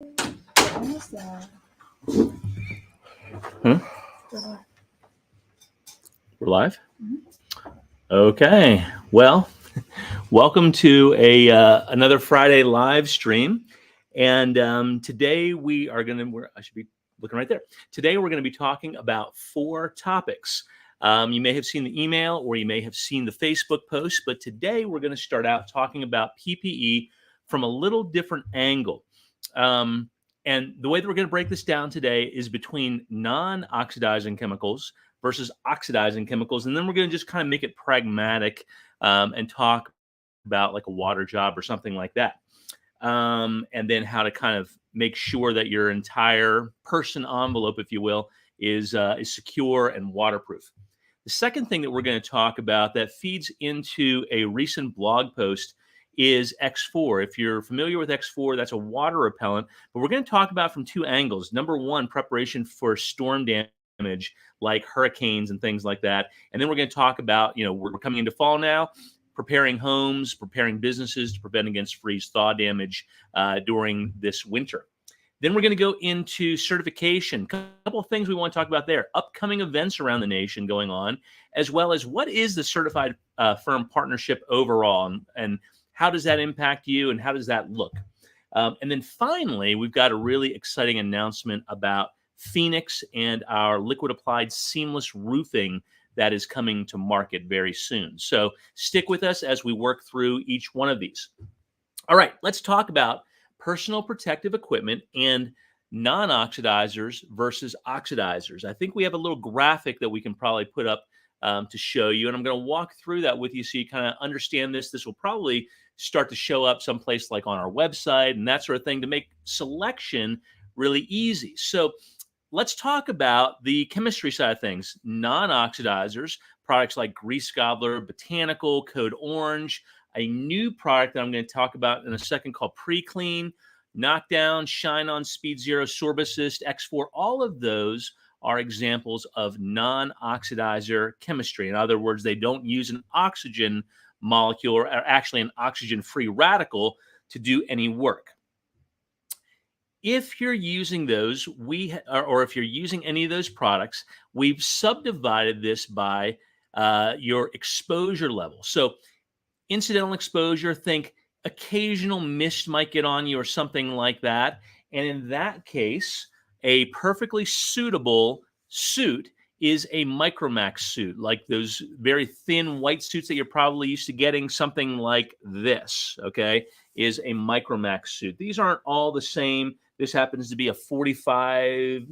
Almost there. Huh? Go ahead. We're live? Mhm. Okay. Well, welcome to another Friday live stream. And today we are going to, I should be looking right there. Today we're going to be talking about 4 topics. You may have seen the email or you may have seen the Facebook post, but today we're going to start out talking about PPE from a little different angle. And the way that we're going to break this down today is between non-oxidizing chemicals versus oxidizing chemicals. And then we're going to just kind of make it pragmatic and talk about like a water job or something like that. And then how to kind of make sure that your entire person envelope, if you will, is secure and waterproof. The second thing that we're going to talk about that feeds into a recent blog post is X4. If you're familiar with X4, that's a water repellent, but we're going to talk about from 2 angles. Number one, preparation for storm damage like hurricanes and things like that. And then we're going to talk about, we're coming into fall now, preparing homes, preparing businesses to prevent against freeze thaw damage during this winter. Then we're going to go into certification. A couple of things we want to talk about there. Upcoming events around the nation going on, as well as what is the certified firm partnership overall, and how does that impact you, and how does that look? And then finally, we've got a really exciting announcement about Phoenix and our liquid applied seamless roofing that is coming to market very soon. So stick with us as we work through each one of these. All right, let's talk about personal protective equipment and non-oxidizers versus oxidizers. I think we have a little graphic that we can probably put up to show you, and I'm going to walk through that with you so you kind of understand this. This will probably start to show up someplace like on our website and that sort of thing to make selection really easy. So let's talk about the chemistry side of things. Non-oxidizers, products like Grease Gobbler, Botanical, Code Orange, a new product that I'm going to talk about in a second called Pre-Clean, Knockdown, Shine On, Speed Zero, Sorbassist, X4. All of those are examples of non-oxidizer chemistry. In other words, they don't use an oxygen molecule or actually an oxygen-free radical to do any work. If you're using those, or if you're using any of those products, we've subdivided this by your exposure level. So incidental exposure, think occasional mist might get on you or something like that. And in that case, a perfectly suitable suit is a Micromax suit, like those very thin white suits that you're probably used to getting. Something like this, okay, is a Micromax suit. These aren't all the same. This happens to be a 55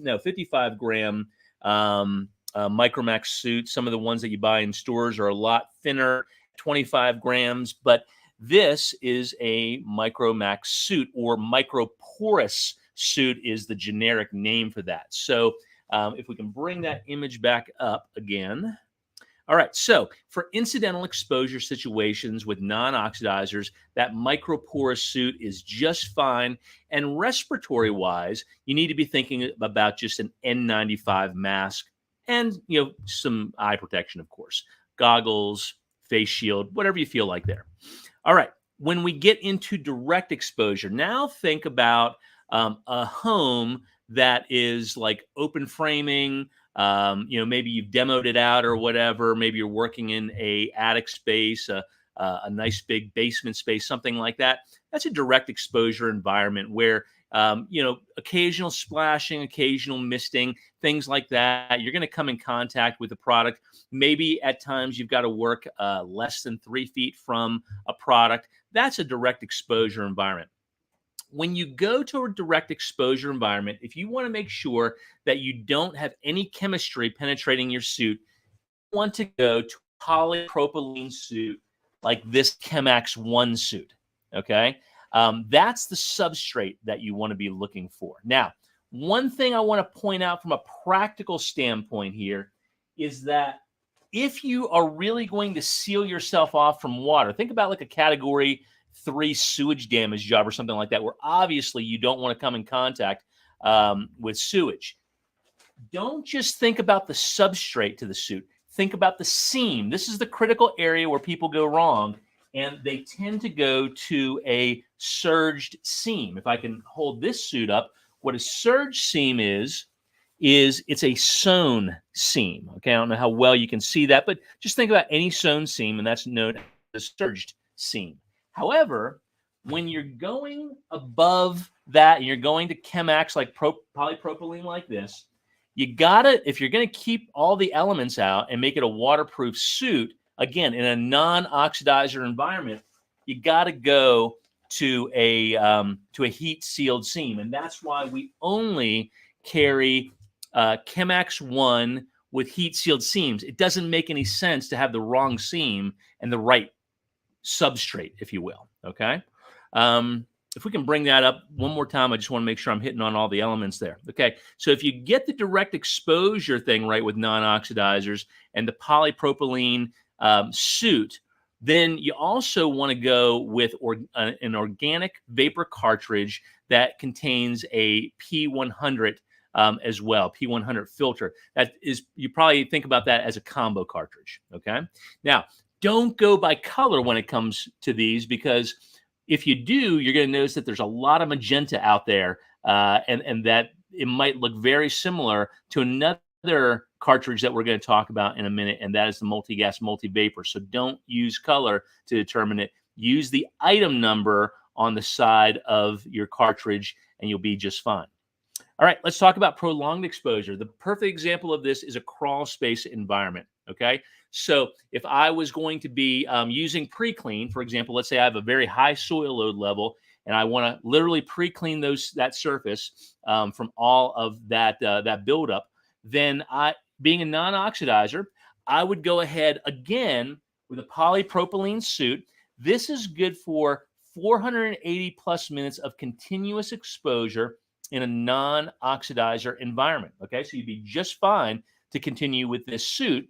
gram Micromax suit. Some of the ones that you buy in stores are a lot thinner, 25 grams, but this is a Micromax suit, or microporous suit is the generic name for that. So if we can bring that image back up again. All right, so for incidental exposure situations with non-oxidizers, that microporous suit is just fine. And respiratory-wise, you need to be thinking about just an N95 mask and some eye protection, of course, goggles, face shield, whatever you feel like there. All right, when we get into direct exposure, now think about a home that is like open framing. Maybe you've demoed it out or whatever. Maybe you're working in a attic space, a nice big basement space, something like that. That's a direct exposure environment where occasional splashing, occasional misting, things like that. You're going to come in contact with the product. Maybe at times you've got to work less than 3 feet from a product. That's a direct exposure environment. When you go to a direct exposure environment, if you want to make sure that you don't have any chemistry penetrating your suit, you want to go to a polypropylene suit like this Chemax 1 suit, okay? That's the substrate that you want to be looking for. Now, one thing I want to point out from a practical standpoint here is that if you are really going to seal yourself off from water, think about like a Category 3 sewage damage job or something like that, where obviously you don't want to come in contact with sewage. Don't just think about the substrate to the suit. Think about the seam. This is the critical area where people go wrong. and they tend to go to a surged seam. If I can hold this suit up, what a surge seam is it's a sewn seam. Okay, I don't know how well you can see that, but just think about any sewn seam, and that's known as a surged seam. However, when you're going above that and you're going to Chemax like polypropylene like this, you gotta, if you're gonna keep all the elements out and make it a waterproof suit, again, in a non-oxidizer environment, you gotta go to a heat sealed seam. And that's why we only carry Chemax 1 with heat sealed seams. It doesn't make any sense to have the wrong seam and the right substrate, if you will. Okay. If we can bring that up one more time, I just want to make sure I'm hitting on all the elements there. Okay. So if you get the direct exposure thing right with non-oxidizers and the polypropylene suit, then you also want to go with an organic vapor cartridge that contains a P100 as well, P100 filter. That is, you probably think about that as a combo cartridge. Okay. Now, don't go by color when it comes to these, because if you do, you're going to notice that there's a lot of magenta out there, and that it might look very similar to another cartridge that we're going to talk about in a minute, and that is the multi-gas, multi-vapor. So don't use color to determine it. Use the item number on the side of your cartridge, and you'll be just fine. All right, let's talk about prolonged exposure. The perfect example of this is a crawl space environment, okay? So if I was going to be using pre-clean, for example, let's say I have a very high soil load level and I want to literally pre-clean that surface from all of that buildup, then being a non-oxidizer, I would go ahead again with a polypropylene suit. This is good for 480 plus minutes of continuous exposure in a non-oxidizer environment. Okay, so you'd be just fine to continue with this suit.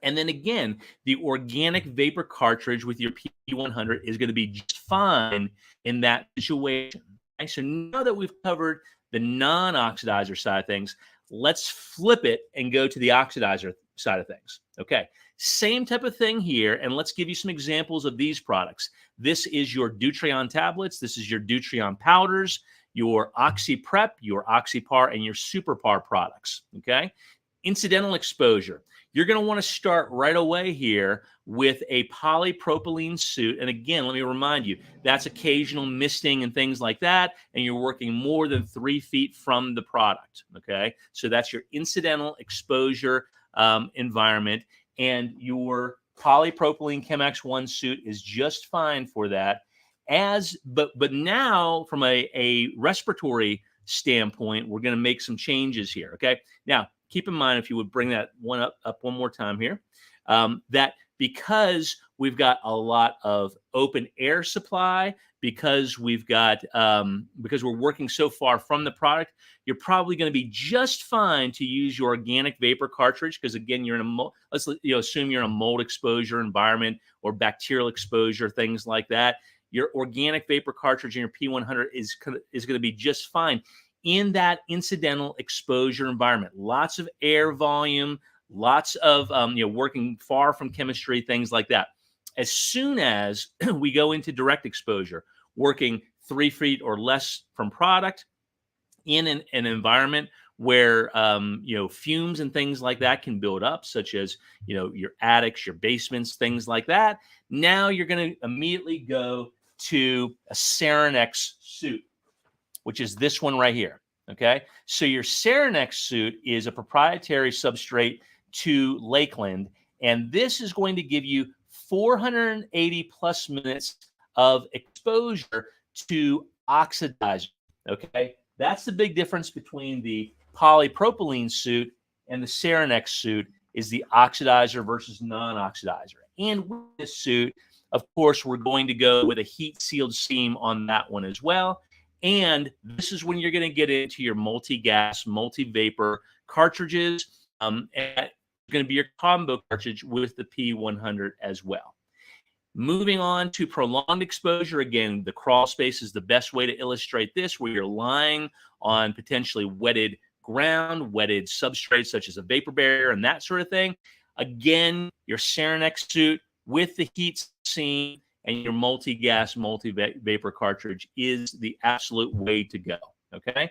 And then again, the organic vapor cartridge with your P100 is going to be just fine in that situation. Okay? So now that we've covered the non-oxidizer side of things, let's flip it and go to the oxidizer side of things. Okay, same type of thing here, and let's give you some examples of these products. This is your Deuterion tablets. This is your Deuterion powders, your OxyPrep, your OxyPar, and your SuperPar products. Okay, incidental exposure. You're going to want to start right away here with a polypropylene suit. And again, let me remind you, that's occasional misting and things like that. And you're working more than 3 feet from the product. Okay. So that's your incidental exposure environment. And your polypropylene Chemax 1 suit is just fine for that. But now from a respiratory standpoint, we're going to make some changes here. Okay. Now, keep in mind, if you would bring that one up one more time here, that because we've got a lot of open air supply, because we've got because we're working so far from the product, you're probably going to be just fine to use your organic vapor cartridge, because again, you're in a let's assume you're in a mold exposure environment or bacterial exposure, things like that. Your organic vapor cartridge in your P100 is going to be just fine in that incidental exposure environment. Lots of air volume, lots of working far from chemistry, things like that. As soon as we go into direct exposure, working 3 feet or less from product in an environment where fumes and things like that can build up, such as your attics, your basements, things like that. Now you're going to immediately go to a Seranex suit, which is this one right here. Okay, so your Seranex suit is a proprietary substrate to Lakeland, and this is going to give you 480 plus minutes of exposure to oxidizer. Okay, that's the big difference between the polypropylene suit and the Seranex suit, is the oxidizer versus non-oxidizer. And with this suit, of course, we're going to go with a heat sealed seam on that one as well. And this is when you're going to get into your multi-gas, multi-vapor cartridges. And it's going to be your combo cartridge with the P100 as well. Moving on to prolonged exposure. Again, the crawl space is the best way to illustrate this, where you're lying on potentially wetted ground, wetted substrates such as a vapor barrier and that sort of thing. Again, your Seranex suit with the heat seam and your multi-gas, multi-vapor cartridge is the absolute way to go. Okay.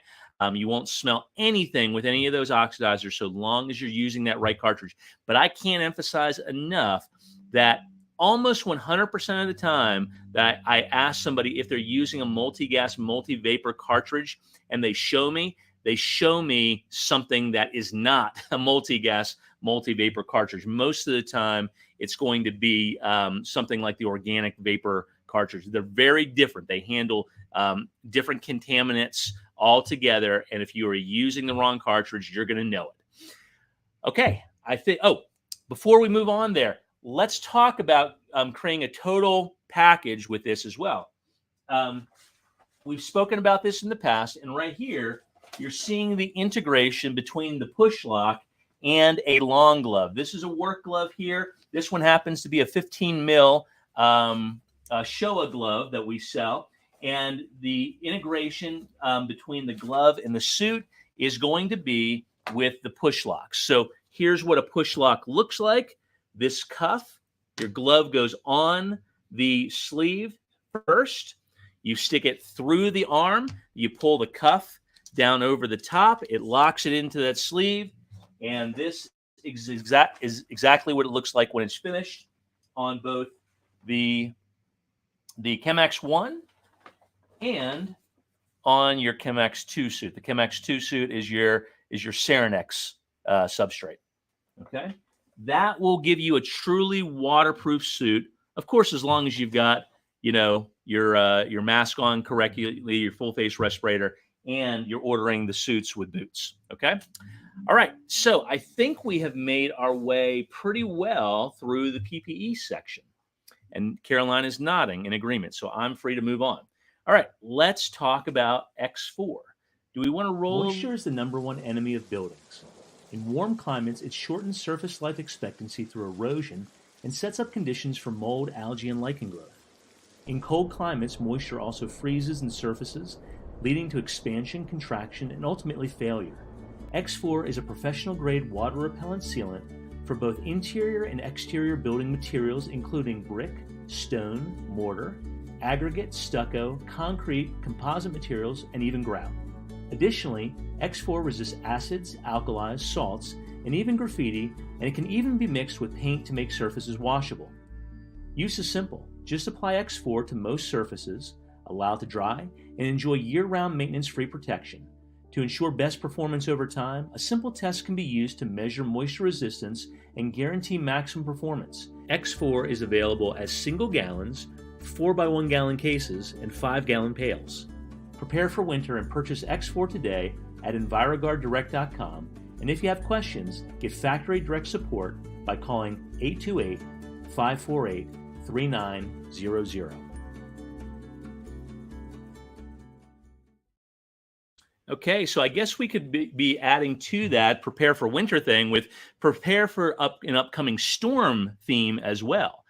You won't smell anything with any of those oxidizers so long as you're using that right cartridge. But I can't emphasize enough that almost 100% of the time that I ask somebody if they're using a multi-gas, multi-vapor cartridge and they show me something that is not a multi-gas, multi-vapor cartridge. Most of the time, it's going to be something like the organic vapor cartridge. They're very different. They handle different contaminants altogether, and if you are using the wrong cartridge, you're going to know it. Okay, I think. Oh, before we move on there, let's talk about creating a total package with this as well. We've spoken about this in the past, and right here, you're seeing the integration between the push lock and a long glove. This is a work glove here. This one happens to be a 15 mil Showa glove that we sell. And the integration between the glove and the suit is going to be with the push lock. So here's what a push lock looks like. This cuff, your glove goes on the sleeve first. You stick it through the arm. You pull the cuff down over the top. It locks it into that sleeve. And this is exactly what it looks like when it's finished on both the Chemex 1 and on your Chemex 2 suit. The Chemex 2 suit is your Ceranex substrate. Okay, that will give you a truly waterproof suit. Of course, as long as you've got your mask on correctly, your full face respirator, and you're ordering the suits with boots. Okay. All right. So I think we have made our way pretty well through the PPE section, and Caroline is nodding in agreement. So I'm free to move on. All right, let's talk about X4. Do we want to roll? Moisture is the number one enemy of buildings. In warm climates, it shortens surface life expectancy through erosion and sets up conditions for mold, algae, and lichen growth. In cold climates, moisture also freezes in surfaces, leading to expansion, contraction, and ultimately failure. X4 is a professional-grade water repellent sealant for both interior and exterior building materials, including brick, stone, mortar, aggregate, stucco, concrete, composite materials, and even grout. Additionally, X4 resists acids, alkalis, salts, and even graffiti, and it can even be mixed with paint to make surfaces washable. Use is simple. Just apply X4 to most surfaces, allow it to dry, and enjoy year-round maintenance-free protection. To ensure best performance over time, a simple test can be used to measure moisture resistance and guarantee maximum performance. X4 is available as single gallons, 4x1 gallon cases, and 5-gallon pails. Prepare for winter and purchase X4 today at EnviroGuardDirect.com. And if you have questions, get factory direct support by calling 828-548-3900. Okay, so I guess we could be adding to that prepare for winter thing with prepare for an upcoming storm theme as well.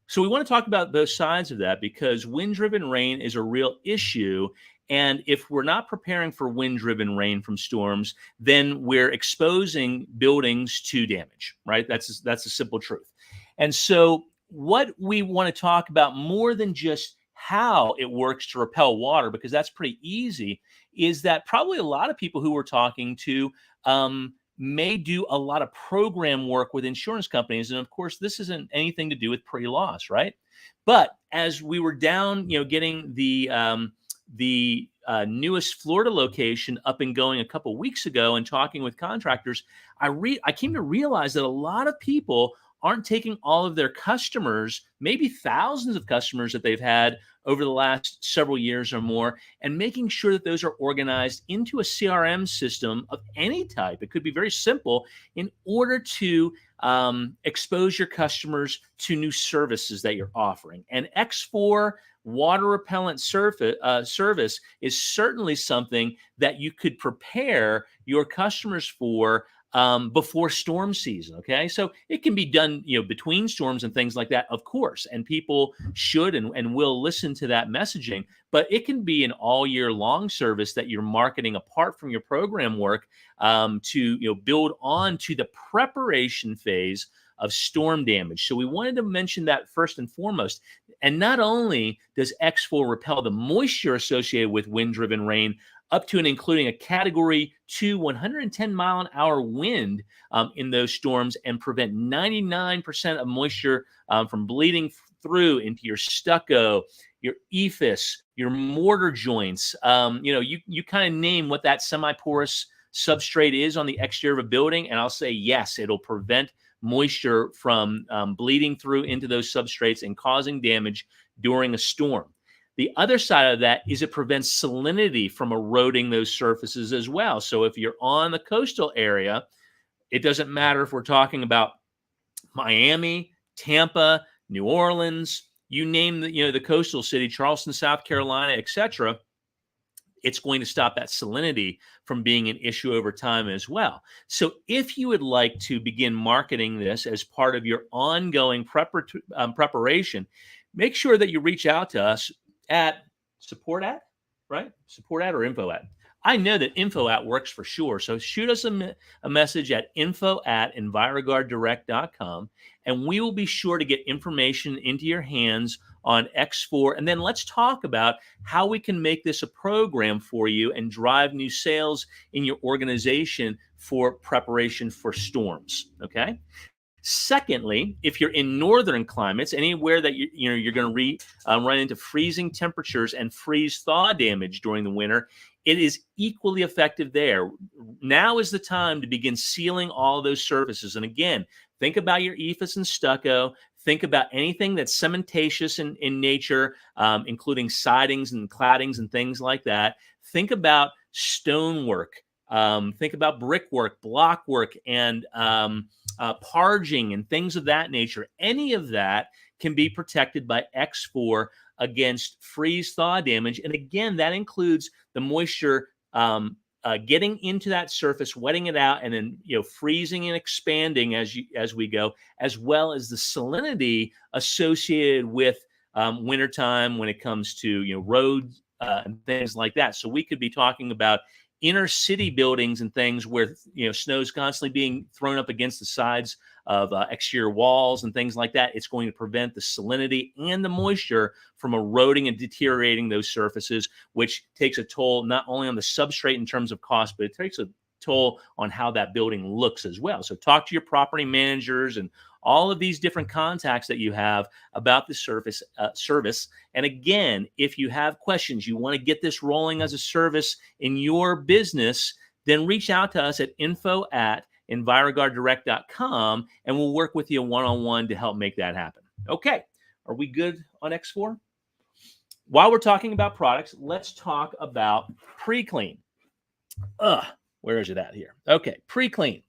So we want to talk about both sides of that because wind-driven rain is a real issue. And if we're not preparing for wind-driven rain from storms, then we're exposing buildings to damage, right? That's a simple truth. And so what we want to talk about more than just how it works to repel water, because that's pretty easy, is that probably a lot of people who we're talking to may do a lot of program work with insurance companies. And of course, this isn't anything to do with pre-loss, right? But as we were down, getting the newest Florida location up and going a couple of weeks ago and talking with contractors, I came to realize that a lot of people aren't taking all of their customers, maybe thousands of customers that they've had over the last several years or more, and making sure that those are organized into a CRM system of any type. It could be very simple in order to expose your customers to new services that you're offering. And X4 water repellent service is certainly something that you could prepare your customers for before storm season. Okay. So it can be done, between storms and things like that, of course, and people should and will listen to that messaging, but it can be an all year long service that you're marketing apart from your program work to, build on to the preparation phase of storm damage. So we wanted to mention that first and foremost. And not only does X4 repel the moisture associated with wind-driven rain up to and including a Category 2 110-mile-an-hour wind in those storms and prevent 99% of moisture from bleeding through into your stucco, your ephes, your mortar joints. You kind of name what that semi-porous substrate is on the exterior of a building, and I'll say yes, it'll prevent moisture from bleeding through into those substrates and causing damage during a storm. The other side of that is it prevents salinity from eroding those surfaces as well. So if you're on the coastal area, it doesn't matter if we're talking about Miami, Tampa, New Orleans, you name the coastal city, Charleston, South Carolina, etc. It's going to stop that salinity from being an issue over time as well. So if you would like to begin marketing this as part of your ongoing preparation, make sure that you reach out to us at support at or info at. I know that info at works for sure. So shoot us a message at info@enviroguarddirect.com, and we will be sure to get information into your hands on X4. And then let's talk about how we can make this a program for you and drive new sales in your organization for preparation for storms. Okay. Secondly, if you're in northern climates, anywhere that you're going to run into freezing temperatures and freeze thaw damage during the winter, it is equally effective there. Now is the time to begin sealing all those surfaces. And again, think about your ephes and stucco. Think about anything that's cementatious in nature, including sidings and claddings and things like that. Think about stonework. Think about brickwork, blockwork, and parging and things of that nature. Any of that can be protected by X4 against freeze-thaw damage. And again, that includes the moisture getting into that surface, wetting it out, and then freezing and expanding as we go, as well as the salinity associated with wintertime when it comes to roads and things like that. So we could be talking about inner city buildings and things where snow's constantly being thrown up against the sides of exterior walls and things like that. It's going to prevent the salinity and the moisture from eroding and deteriorating those surfaces, which takes a toll not only on the substrate in terms of cost, but it takes a toll on how that building looks as well. So talk to your property managers and all of these different contacts that you have about the service. And again, if you have questions, you want to get this rolling as a service in your business, then reach out to us at info@enviroguarddirect.com, and we'll work with you one-on-one to help make that happen. Okay, are we good on X4? While we're talking about products, let's talk about pre-clean. Where is it at here? Okay, pre-clean.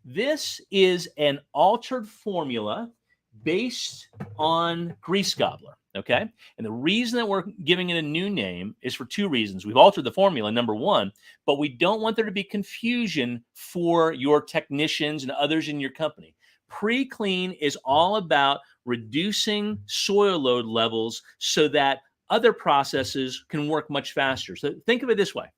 This is an altered formula based on grease gobbler, okay? And the reason that we're giving it a new name is for two reasons. We've altered the formula, number one, but we don't want there to be confusion for your technicians and others in your company. Pre-clean is all about reducing soil load levels so that other processes can work much faster. So think of it this way.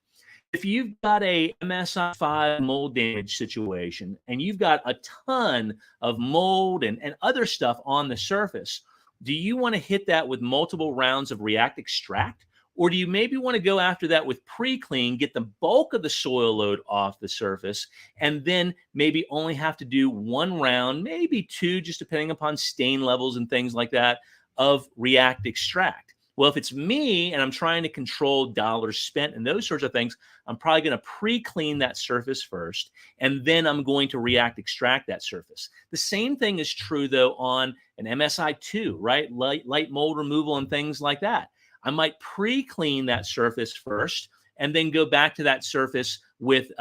If you've got a MSI-5 mold damage situation and you've got a ton of mold and other stuff on the surface, do you want to hit that with multiple rounds of React Extract? Or do you maybe want to go after that with pre-clean, get the bulk of the soil load off the surface, and then maybe only have to do one round, maybe two, just depending upon stain levels and things like that, of React Extract? Well, if it's me and I'm trying to control dollars spent and those sorts of things, I'm probably going to pre-clean that surface first, and then I'm going to React Extract that surface. The same thing is true, though, on an MSI-2, right? Light mold removal and things like that. I might pre-clean that surface first and then go back to that surface with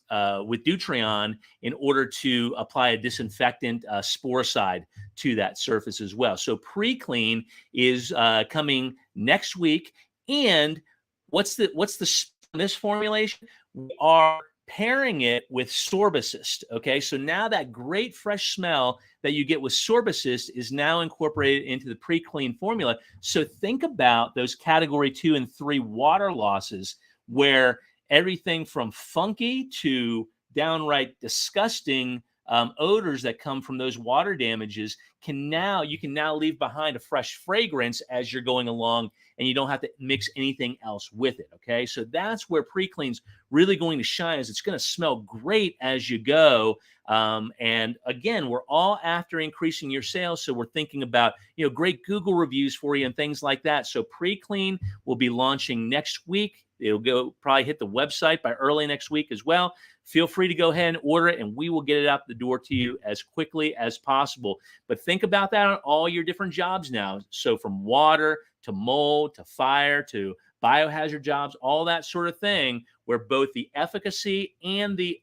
Deuterion in order to apply a disinfectant sporicide to that surface as well. So pre-clean is coming next week. And what's this formulation? We are pairing it with Sorbicist. Okay, so now that great fresh smell that you get with Sorbicist is now incorporated into the pre-clean formula. So think about those category 2 and 3 water losses where everything from funky to downright disgusting odors that come from those water damages you can now leave behind a fresh fragrance as you're going along, and you don't have to mix anything else with it. Okay, so that's where pre-clean's really going to shine, is it's going to smell great as you go. And again, we're all after increasing your sales, so we're thinking about great Google reviews for you and things like that. So pre-clean will be launching next week. It'll probably hit the website by early next week as well. Feel free to go ahead and order it, and we will get it out the door to you as quickly as possible. But think about that on all your different jobs now. So from water to mold to fire to biohazard jobs, all that sort of thing, where both the efficacy and the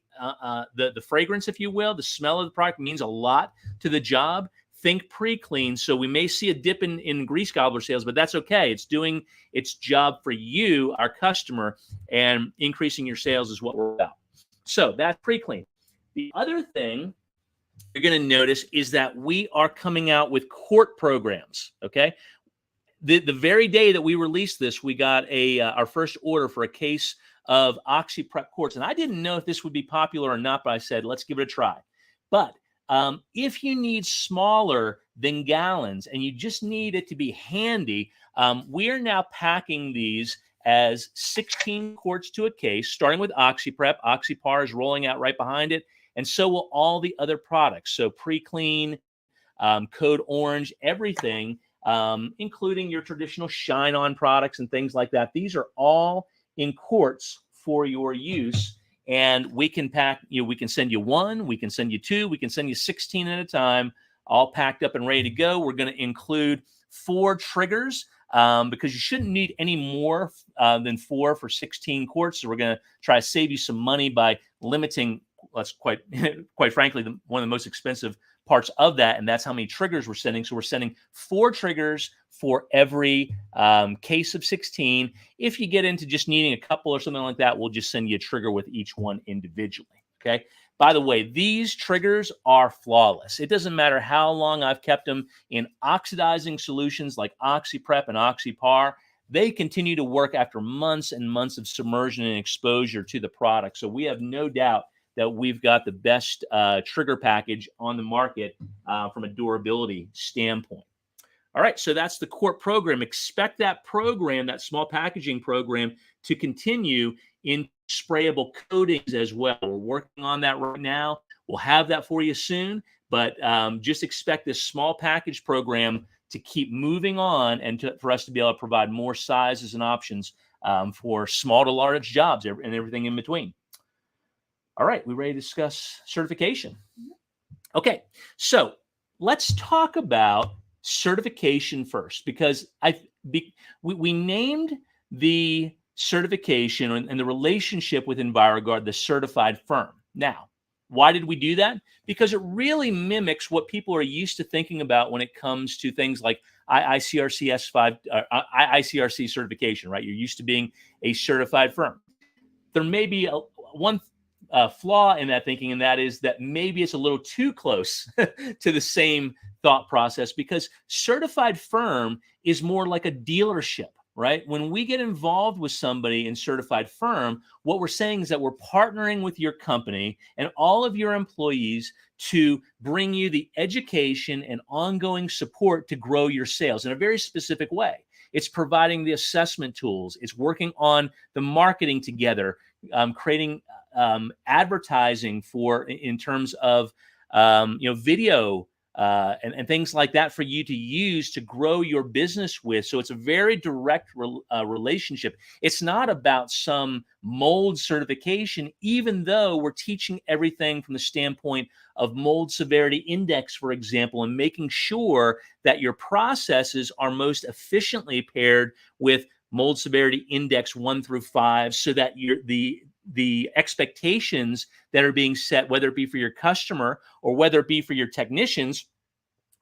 fragrance, if you will, the smell of the product means a lot to the job. Think pre-clean. So we may see a dip in grease gobbler sales, but that's okay. It's doing its job for you, our customer, and increasing your sales is what we're about. So that's pre-clean. The other thing you're going to notice is that we are coming out with quart programs. Okay. The very day that we released this, we got our first order for a case of OxyPrep quarts. And I didn't know if this would be popular or not, but I said, let's give it a try. But if you need smaller than gallons and you just need it to be handy, we are now packing these as 16 quarts to a case, starting with OxyPrep. OxyPar is rolling out right behind it, and so will all the other products. So pre-clean, Code Orange, everything, including your traditional shine-on products and things like that. These are all in quarts for your use. And we can pack, we can send you one, we can send you two, we can send you 16 at a time, all packed up and ready to go. We're going to include 4 triggers because you shouldn't need any more than 4 for 16 quarts. So we're going to try to save you some money by limiting, that's quite frankly, one of the most expensive parts of that, and that's how many triggers we're sending. So we're sending 4 triggers for every case of 16. If you get into just needing a couple or something like that, we'll just send you a trigger with each one individually. Okay. By the way, these triggers are flawless. It doesn't matter how long I've kept them in oxidizing solutions like OxyPrep and OxyPar. They continue to work after months and months of submersion and exposure to the product. So we have no doubt that we've got the best trigger package on the market from a durability standpoint. All right, so that's the quart program. Expect that program, that small packaging program, to continue in sprayable coatings as well. We're working on that right now. We'll have that for you soon, but just expect this small package program to keep moving on and for us to be able to provide more sizes and options for small to large jobs and everything in between. All right, we ready to discuss certification? Okay, so let's talk about certification first, because we named the certification and the relationship with EnviroGuard the certified firm. Now, why did we do that? Because it really mimics what people are used to thinking about when it comes to things like ICRC S5, ICRC certification, right? You're used to being a certified firm. There may be one flaw in that thinking, and that is that maybe it's a little too close to the same thought process, because certified firm is more like a dealership, right? When we get involved with somebody in certified firm, what we're saying is that we're partnering with your company and all of your employees to bring you the education and ongoing support to grow your sales in a very specific way. It's providing the assessment tools. It's working on the marketing together, creating advertising in terms of video and things like that for you to use to grow your business with. So it's a very direct relationship. It's not about some mold certification, even though we're teaching everything from the standpoint of mold severity index, for example, and making sure that your processes are most efficiently paired with mold severity index 1 through 5, so that the expectations that are being set, whether it be for your customer or whether it be for your technicians,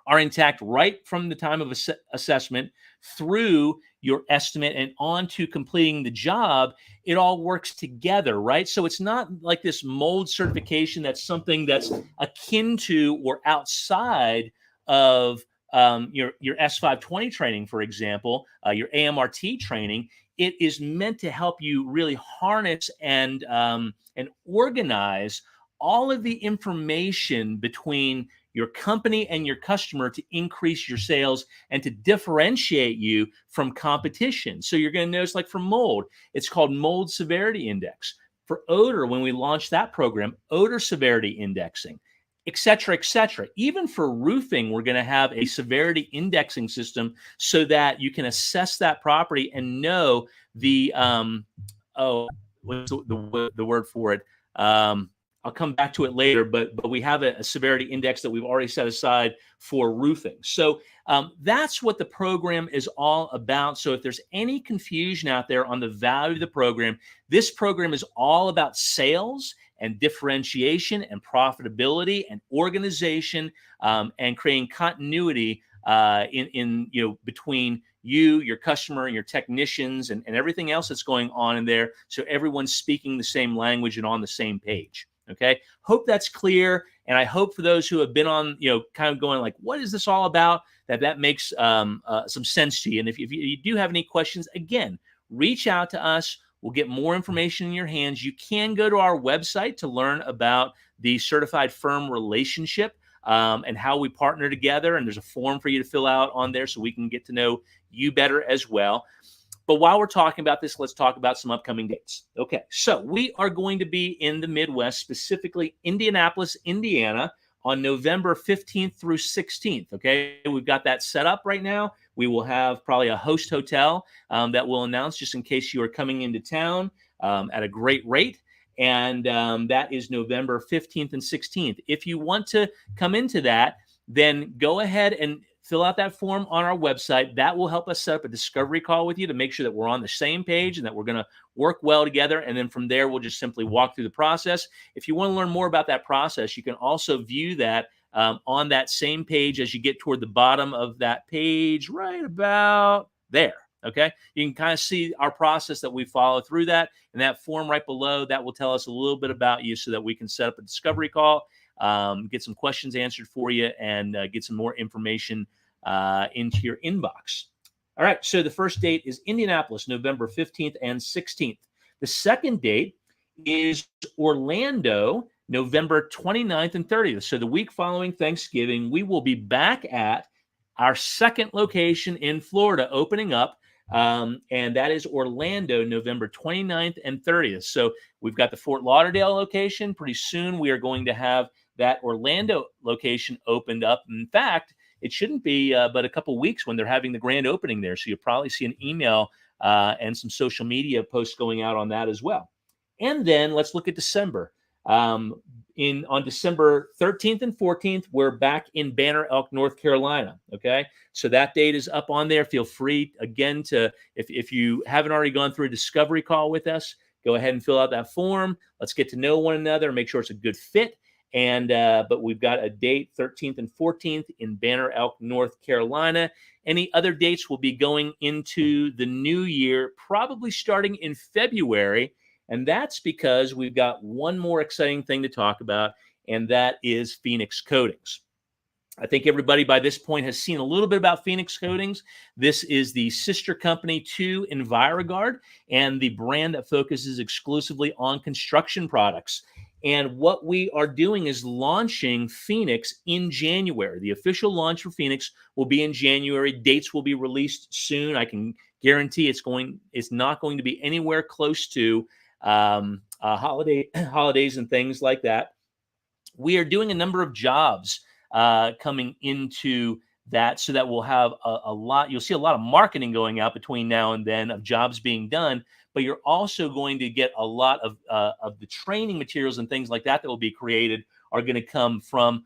are intact right from the time of assessment through your estimate and on to completing the job. It all works together, right? So it's not like this mold certification that's something that's akin to or outside of your S520 training, for example, your AMRT training. It is meant to help you really harness and organize all of the information between your company and your customer to increase your sales and to differentiate you from competition. So you're going to notice, like for mold, it's called Mold Severity Index. For odor, when we launched that program, odor severity indexing, et cetera, et cetera. Even for roofing, we're going to have a severity indexing system so that you can assess that property and know the what's the word for it? I'll come back to it later, but we have a severity index that we've already set aside for roofing. So that's what the program is all about. So if there's any confusion out there on the value of the program, this program is all about sales and differentiation and profitability and organization, and creating continuity in between you, your customer, and your technicians, and everything else that's going on in there, so everyone's speaking the same language and on the same page. Okay, hope that's clear, and I hope for those who have been on, kind of going like, what is this all about, that makes some sense to you. And if you do have any questions, again, reach out to us. We'll get more information in your hands. You can go to our website to learn about the certified firm relationship, and how we partner together. And there's a form for you to fill out on there so we can get to know you better as well. But while we're talking about this, let's talk about some upcoming dates. Okay, so we are going to be in the Midwest, specifically Indianapolis, Indiana, on November 15th through 16th. Okay, we've got that set up right now. We will have probably a host hotel that we'll announce just in case you are coming into town at a great rate. And that is November 15th and 16th. If you want to come into that, then go ahead and fill out that form on our website. That will help us set up a discovery call with you to make sure that we're on the same page and that we're going to work well together. And then from there, we'll just simply walk through the process. If you want to learn more about that process, you can also view that on that same page as you get toward the bottom of that page, right about there. Okay, you can kind of see our process that we follow through that, and that form right below that will tell us a little bit about you so that we can set up a discovery call, get some questions answered for you, and get some more information into your inbox. All right, so the first date is Indianapolis, November 15th and 16th. The second date is Orlando, November 29th and 30th. So the week following Thanksgiving, we will be back at our second location in Florida, opening up. And that is Orlando, November 29th and 30th. So we've got the Fort Lauderdale location. Pretty soon we are going to have that Orlando location opened up. In fact, it shouldn't be but a couple weeks when they're having the grand opening there. So you'll probably see an email and some social media posts going out on that as well. And then let's look at December. On December 13th and 14th, we're back in Banner Elk, North Carolina. Okay, so that date is up on there. Feel free again to, if you haven't already gone through a discovery call with us, go ahead and fill out that form. Let's get to know one another, make sure it's a good fit. And but we've got a date 13th and 14th in Banner Elk, North Carolina. Any other dates will be going into the new year, probably starting in February. And that's because we've got one more exciting thing to talk about, and that is Phoenix Coatings. I think everybody by this point has seen a little bit about Phoenix Coatings. This is the sister company to EnviroGuard and the brand that focuses exclusively on construction products. And what we are doing is launching Phoenix in January. The official launch for Phoenix will be in January. Dates will be released soon. I can guarantee it's not going to be anywhere close to holidays and things like that. We are doing a number of jobs coming into that, so that we'll have a lot. You'll see a lot of marketing going out between now and then of jobs being done, but you're also going to get a lot of the training materials and things like that will be created are going to come from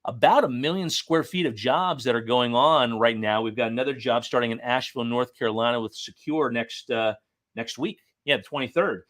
about 1 million square feet of jobs that are going on right now. We've got another job starting in Asheville, North Carolina with Secure next week. Yeah, the 23rd.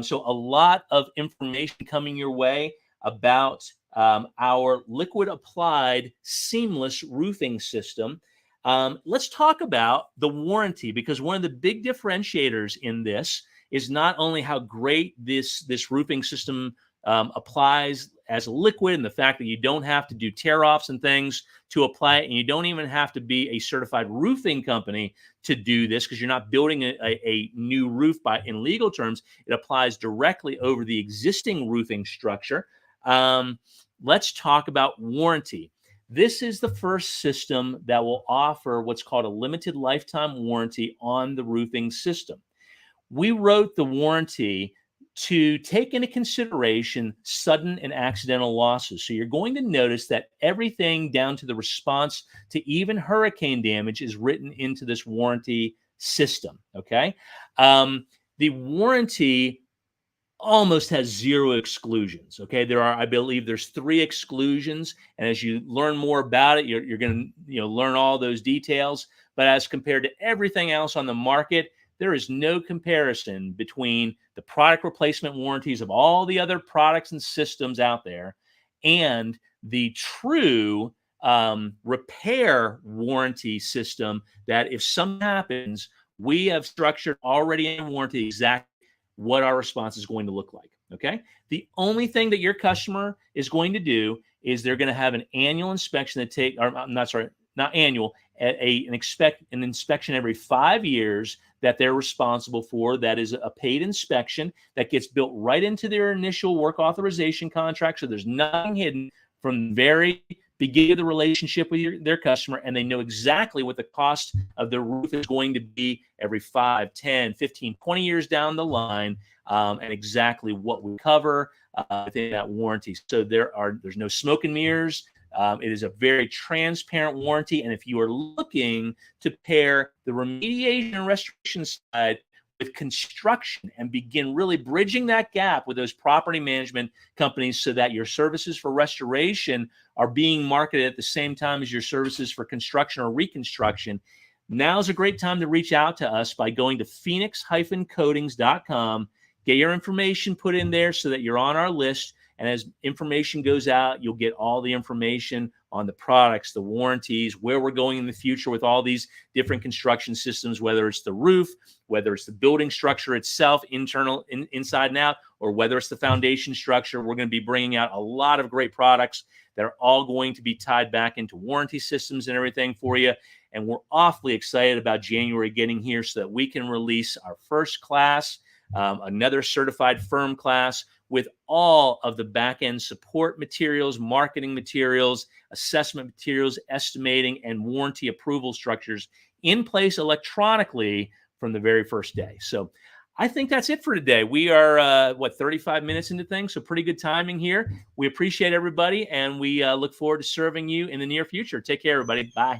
So a lot of information coming your way about our liquid applied seamless roofing system. Let's talk about the warranty, because one of the big differentiators in this is not only how great this roofing system applies as a liquid, and the fact that you don't have to do tear-offs and things to apply it, and you don't even have to be a certified roofing company to do this, because you're not building a new roof in legal terms. It applies directly over the existing roofing structure. Let's talk about warranty. This is the first system that will offer what's called a limited lifetime warranty on the roofing system. We wrote the warranty to take into consideration sudden and accidental losses. So you're going to notice that everything down to the response to even hurricane damage is written into this warranty system. Okay. The warranty almost has zero exclusions. Okay, I believe there's 3 exclusions, and as you learn more about it, you're going to learn all those details. But as compared to everything else on the market, there is no comparison between the product replacement warranties of all the other products and systems out there and the true repair warranty system that if something happens, we have structured already in warranty exactly what our response is going to look like. Okay. The only thing that your customer is going to do is they're going to have an annual inspection not annual, an inspection every 5 years that they're responsible for. That is a paid inspection that gets built right into their initial work authorization contract. So there's nothing hidden from the very beginning of the relationship with their customer, and they know exactly what the cost of the roof is going to be every 5, 10, 15, 20 years down the line, and exactly what we cover within that warranty. So there's no smoke and mirrors. It is a very transparent warranty, and if you are looking to pair the remediation and restoration side with construction and begin really bridging that gap with those property management companies so that your services for restoration are being marketed at the same time as your services for construction or reconstruction, now's a great time to reach out to us by going to phoenix-coatings.com. Get your information put in there so that you're on our list. And as information goes out, you'll get all the information on the products, the warranties, where we're going in the future with all these different construction systems, whether it's the roof, whether it's the building structure itself, inside and out, or whether it's the foundation structure. We're going to be bringing out a lot of great products that are all going to be tied back into warranty systems and everything for you. And we're awfully excited about January getting here so that we can release our first class, another certified firm class with all of the back-end support materials, marketing materials, assessment materials, estimating, and warranty approval structures in place electronically from the very first day. So I think that's it for today. We are, 35 minutes into things, so pretty good timing here. We appreciate everybody, and we look forward to serving you in the near future. Take care, everybody. Bye.